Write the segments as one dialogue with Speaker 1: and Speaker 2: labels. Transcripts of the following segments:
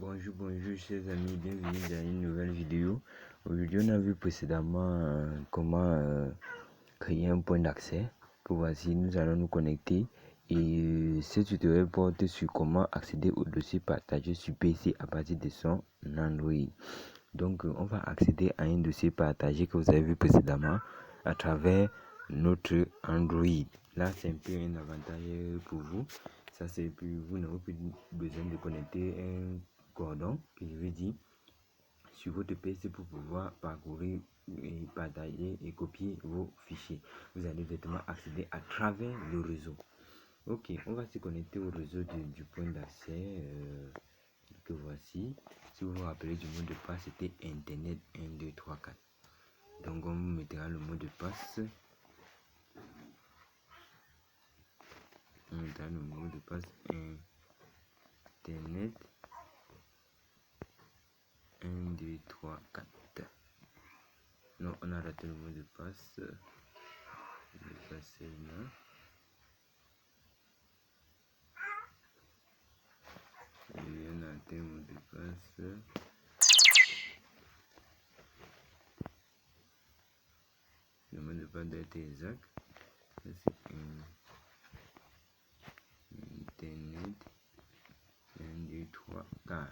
Speaker 1: Bonjour chers amis, bienvenue dans une nouvelle vidéo. Aujourd'hui on a vu précédemment comment créer un point d'accès. Que voici, nous allons nous connecter et ce tutoriel porte sur comment accéder au dossier partagé sur PC à partir de son Android. Donc on va accéder à un dossier partagé que vous avez vu précédemment à travers notre Android. Là c'est un peu un avantage pour vous. Ça c'est plus, vous n'avez plus besoin de connecter un cordon, que je veux dire, sur votre PC pour pouvoir parcourir et partager et copier vos fichiers. Vous allez directement accéder à travers le réseau. Ok, on va se connecter au réseau du point d'accès que voici. Si vous vous rappelez du mot de passe, c'était internet 1 2 3 4. Donc on mettra le mot de passe. On mettra le mot de passe internet 1 2 3 4. Non, on a raté le mot de passe. Le mot de passe est là. Et on a raté le mot de passe. Le mot de passe doit être exact. Ça c'est internet 1 2 3 4.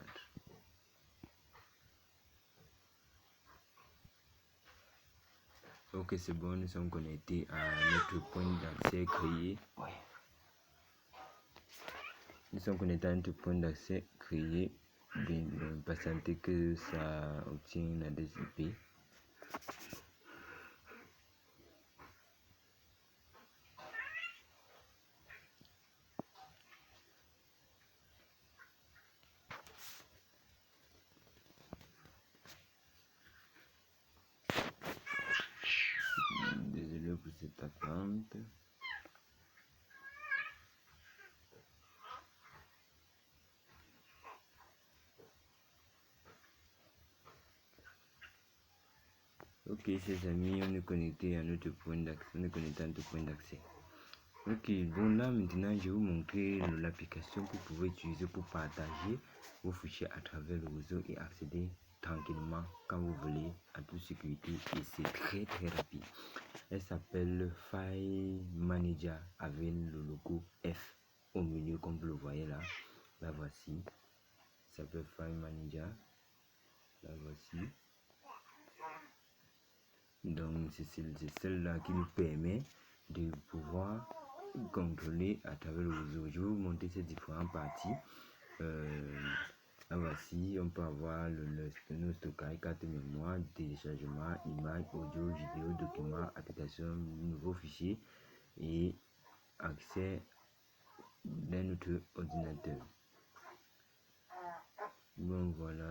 Speaker 1: Ok, c'est bon, nous sommes connectés à notre point d'accès créé. Nous sommes connectés à notre point d'accès créé. Patientez que ça obtient l'adresse IP. Désolé pour cette attente. Ok, chers amis, on est connecté à notre point d'accès. On est connecté à notre point d'accès. Ok, bon là maintenant je vais vous montrer l'application que vous pouvez utiliser pour partager vos fichiers à travers le réseau et accéder tranquillement quand vous voulez en toute sécurité, et c'est très rapide. Elle s'appelle File Manager avec le logo F au milieu comme vous le voyez là. La voici. Ça s'appelle File Manager. La voici. Donc c'est celle-là qui nous permet de pouvoir contrôler à travers le réseau. Je vais vous montrer ces différentes parties. Là voici, on peut avoir le stockage, carte mémoire, téléchargement, image, audio, vidéo, documents, application, nouveaux fichiers et accès dans notre ordinateur. Bon voilà,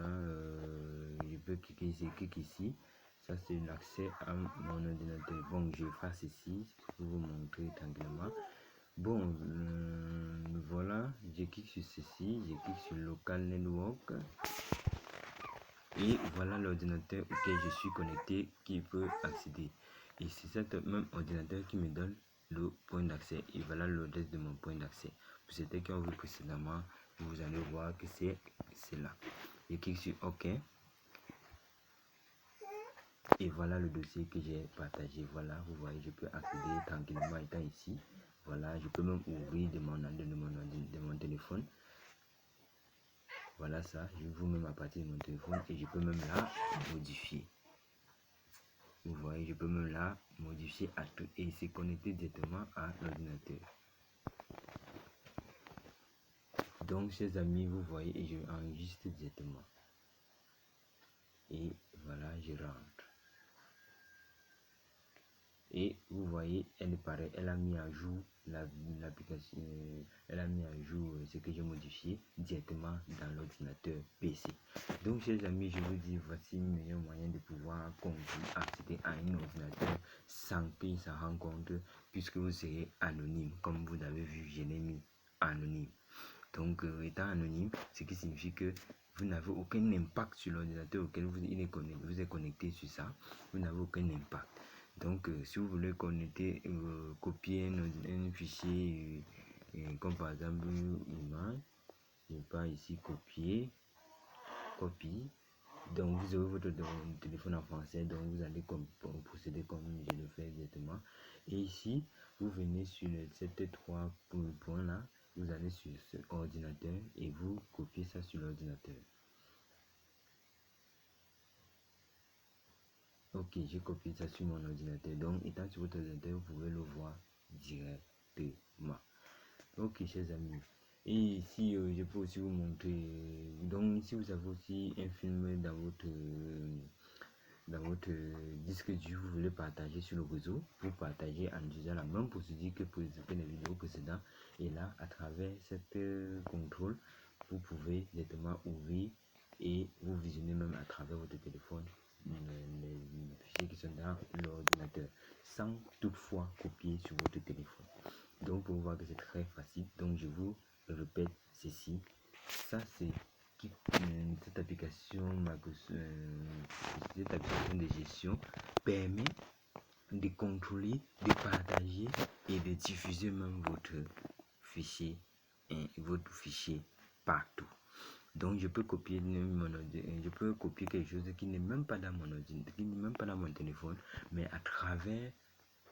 Speaker 1: je peux cliquer ici, clique ici. Ça c'est l'accès à mon ordinateur. Bon, je fasse ici pour vous montrer tranquillement. Bon, voilà, je clique sur ceci, je clique sur Local Network. Et voilà l'ordinateur auquel je suis connecté qui peut accéder. Et c'est cet même ordinateur qui me donne le point d'accès. Et voilà l'adresse de mon point d'accès. Pour ceux qui ont vu précédemment, vous allez voir que c'est là. Je clique sur OK. Et voilà le dossier que j'ai partagé. Voilà, vous voyez, je peux accéder tranquillement étant ici. Voilà, je peux même ouvrir de mon téléphone. Voilà ça, je vous même à partir de mon téléphone et je peux même la modifier. Vous voyez, je peux même la modifier à tout et c'est connecté directement à l'ordinateur. Donc, chers amis, vous voyez, et je enregistre directement. Et voilà, je rentre. Et vous voyez, elle a mis à jour l'application, elle a mis à jour ce que j'ai modifié directement dans l'ordinateur PC. Donc, chers amis, je vous dis, voici le meilleur moyen de pouvoir accéder à un ordinateur sans payer sa rencontre, puisque vous serez anonyme. Comme vous avez vu, je l'ai mis anonyme. Donc, étant anonyme, ce qui signifie que vous n'avez aucun impact sur l'ordinateur auquel vous êtes connecté sur ça. Vous n'avez aucun impact. Donc, si vous voulez connecter, copier un fichier, comme par exemple une image, je pars ici copier. copie. Donc vous avez votre téléphone en français, donc vous allez procéder comme je le fais exactement. Et ici, vous venez sur ces trois points là, vous allez sur ce ordinateur et vous copiez ça sur l'ordinateur. Ok, j'ai copié ça sur mon ordinateur. Donc, étant sur votre ordinateur, vous pouvez le voir directement. Ok, chers amis. Et ici, je peux aussi vous montrer. Donc, ici, vous avez aussi un film dans votre disque dur, vous voulez partager sur le réseau. Vous partagez en utilisant la même procédure que pour les vidéos précédentes. Et là, à travers cette contrôle, vous pouvez directement ouvrir et vous visionner même à travers votre téléphone les fichiers qui sont dans l'ordinateur sans toutefois copier sur votre téléphone. Donc pour voir que c'est très facile, donc je vous répète ceci. Ça c'est cette application de gestion permet de contrôler, de partager et de diffuser même votre fichier partout. Donc je peux copier je peux copier quelque chose qui n'est même pas dans mon ordinateur, qui n'est même pas dans mon téléphone, mais à travers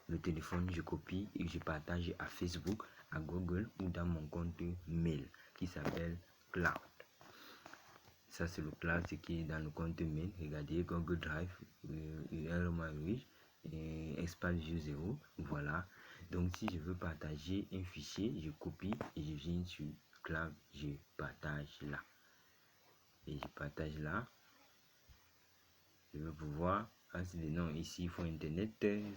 Speaker 1: le téléphone, je copie et je partage à Facebook, à Google ou dans mon compte mail qui s'appelle Cloud. Ça c'est le cloud, ce qui est dans le compte mail. Regardez Google Drive, Espace View 0. Voilà. Donc si je veux partager un fichier, je copie et je viens sur Cloud, je partage là. Et je partage là. Je vais pouvoir accéder. Non, ici il faut internet.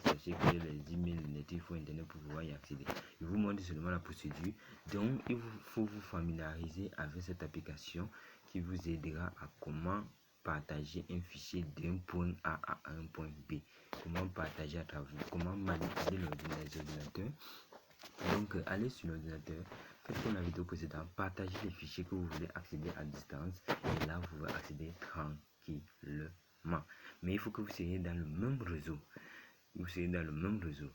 Speaker 1: Sachez que les emails, il faut internet pour pouvoir y accéder. Je vous montre seulement la procédure. Donc il faut vous familiariser avec cette application qui vous aidera à comment partager un fichier d'un point A à un point B. Comment partager à travers, comment manipuler l'ordinateur. Donc allez sur l'ordinateur, faites comme la vidéo précédente, partagez les fichiers que vous voulez accéder à distance et là vous pouvez accéder tranquillement. Mais il faut que vous soyez dans le même réseau. Vous soyez dans le même réseau.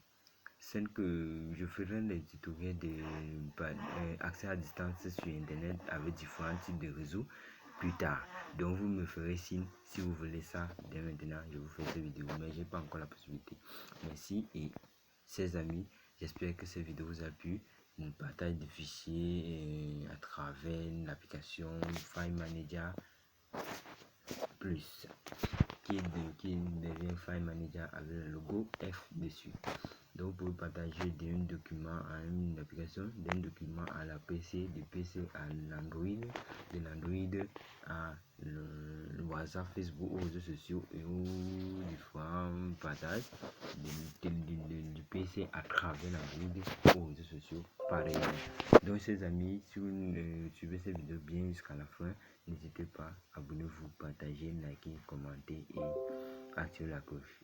Speaker 1: Celle que je ferai des tutoriels d'accès à distance sur internet avec différents types de réseaux plus tard. Donc vous me ferez signe si vous voulez ça dès maintenant. Je vous fais cette vidéo, mais j'ai pas encore la possibilité. Merci et chers amis, j'espère que cette vidéo vous a plu. On partage des fichiers à travers l'application File Manager Plus qui devient File Manager avec le logo F dessus. Donc vous pouvez partager d'un document à une application, d'un document à la PC, du PC à l'Android, de l'Android à le WhatsApp, Facebook, aux réseaux sociaux et aux différents partages du PC à travers l'Android aux réseaux sociaux pareil. Donc chers amis, si vous suivez cette vidéo bien jusqu'à la fin, n'hésitez pas, abonnez-vous, partagez, likez, commentez et activez la cloche.